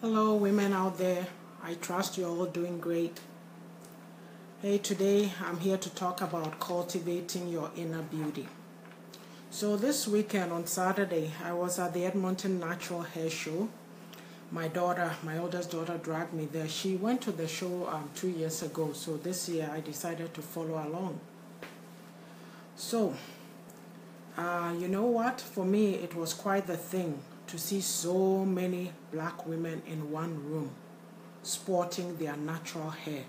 Hello, women out there. I trust you're all doing great. Hey, today I'm here to talk about cultivating your inner beauty. So, this weekend on Saturday, I was at the Edmonton Natural Hair Show. My oldest daughter, dragged me there. She went to the show 2 years ago, so this year I decided to follow along. So, you know what? For me, it was quite the thing to see so many black women in one room sporting their natural hair.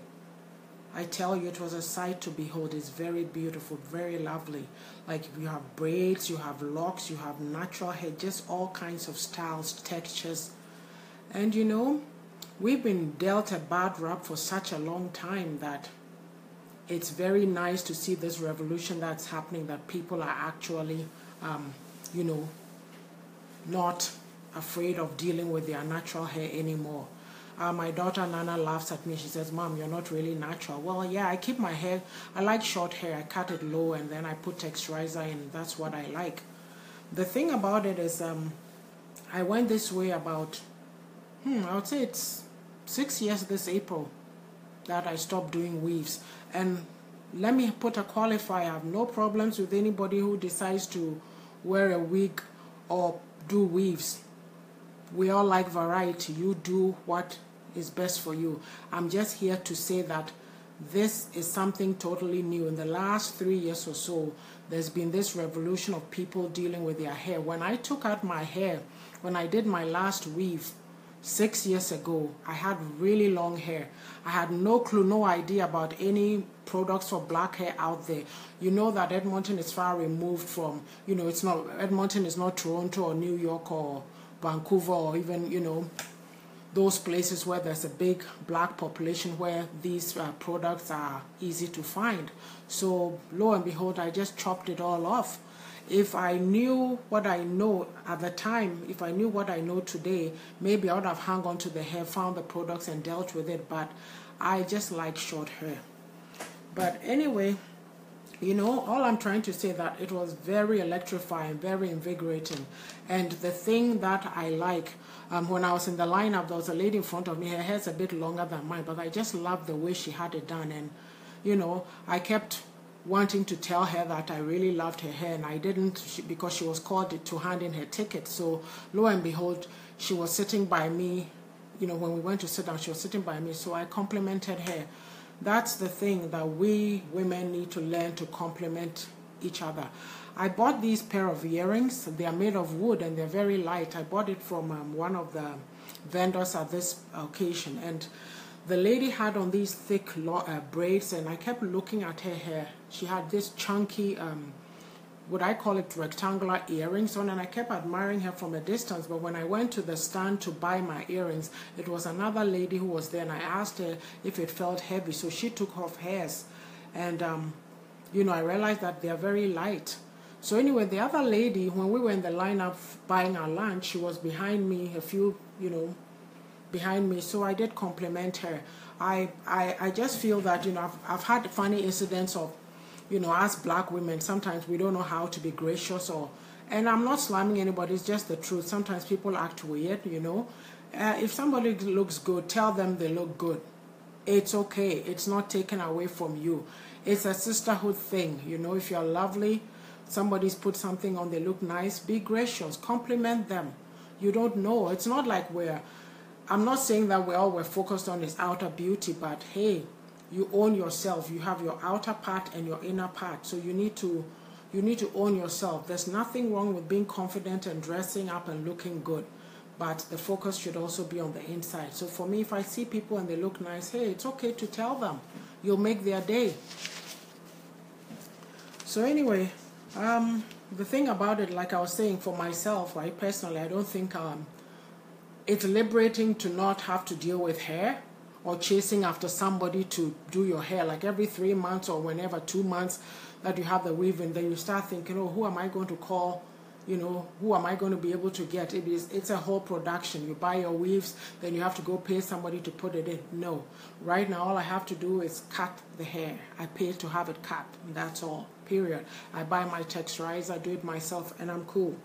I tell you, it was a sight to behold. It's very beautiful, very lovely. Like you have braids, you have locks, you have natural hair, just all kinds of styles, textures. And you know, we've been dealt a bad rap for such a long time that it's very nice to see this revolution that's happening, that people are actually, not afraid of dealing with their natural hair anymore. My daughter Nana laughs at me. She says, "Mom, you're not really natural." Well, yeah, I keep my hair. I like short hair. I cut it low and then I put texturizer in. That's what I like. The thing about it is I went this way about, I would say it's 6 years this April that I stopped doing weaves. And let me put a qualifier. I have no problems with anybody who decides to wear a wig or do weaves. We all like variety. You do what is best for you. I'm just here to say that this is something totally new. In the last 3 years or so, there's been this revolution of people dealing with their hair. When I took out my hair, when I did my last weave 6 years ago, I had really long hair. I had no clue, no idea about any products for black hair out there. You know that Edmonton is far removed from, Edmonton is not Toronto or New York or Vancouver or even, those places where there's a big black population where these products are easy to find. So lo and behold, I just chopped it all off. If I knew what I know at the time, if I knew what I know today, maybe I would have hung on to the hair, found the products and dealt with it, but I just like short hair. But anyway, all I'm trying to say that it was very electrifying, very invigorating. And the thing that I like, when I was in the lineup, there was a lady in front of me. Her hair's a bit longer than mine, but I just loved the way she had it done. And, I kept wanting to tell her that I really loved her hair, and I didn't because she was called to hand in her ticket. So lo and behold, she was sitting by me. When we went to sit down, she was sitting by me. So I complimented her. That's the thing that we women need to learn, to compliment each other. I bought these pair of earrings. They are made of wood and they're very light. I bought it from one of the vendors at this occasion. And the lady had on these thick braids, and I kept looking at her hair. She had this chunky, what I call it, rectangular earrings on, and I kept admiring her from a distance. But when I went to the stand to buy my earrings, it was another lady who was there, and I asked her if it felt heavy. So she took off hers, and I realized that they are very light. So anyway, the other lady, when we were in the lineup buying our lunch, she was behind me, a few, behind me. So I did compliment her. I just feel that, I've had funny incidents of, as black women, sometimes we don't know how to be gracious, and I'm not slamming anybody, it's just the truth. Sometimes people act weird, If somebody looks good, tell them they look good. It's okay. It's not taken away from you. It's a sisterhood thing, If you're lovely, somebody's put something on, they look nice, be gracious, compliment them. You don't know. It's not like I'm not saying that we're focused on this outer beauty, but hey, you own yourself. You have your outer part and your inner part. So you need to own yourself. There's nothing wrong with being confident and dressing up and looking good, but the focus should also be on the inside. So for me, if I see people and they look nice, hey, it's okay to tell them. You'll make their day. So anyway, the thing about it, like I was saying, for myself, right, personally, I don't think it's liberating to not have to deal with hair or chasing after somebody to do your hair, like every 3 months or whenever, 2 months that you have the weave, and then you start thinking, oh, who am I going to call? Who am I going to be able to get? It's a whole production. You buy your weaves, then you have to go pay somebody to put it in. No. Right now, all I have to do is cut the hair. I pay to have it cut, and that's all, period. I buy my texturizer, do it myself, and I'm cool.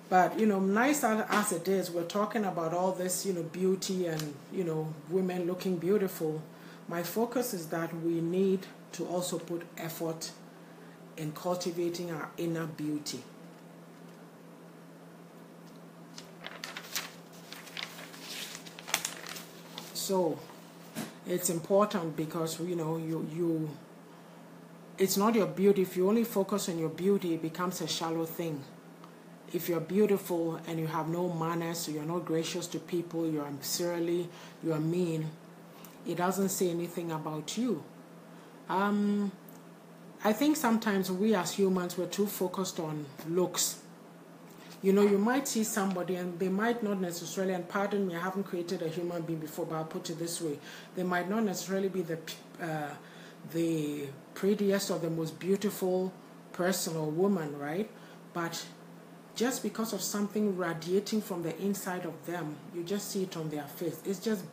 But, nice as it is, we're talking about all this, beauty and, women looking beautiful. My focus is that we need to also put effort in cultivating our inner beauty. So it's important because, it's not your beauty. If you only focus on your beauty, it becomes a shallow thing. If you're beautiful and you have no manners, so you're not gracious to people, you're surly, you're mean, it doesn't say anything about you. I think sometimes we as humans, we're too focused on looks. You might see somebody and they might not necessarily, and pardon me, I haven't created a human being before, but I'll put it this way. They might not necessarily be the prettiest or the most beautiful person or woman, right? But just because of something radiating from the inside of them, you just see it on their face. It's just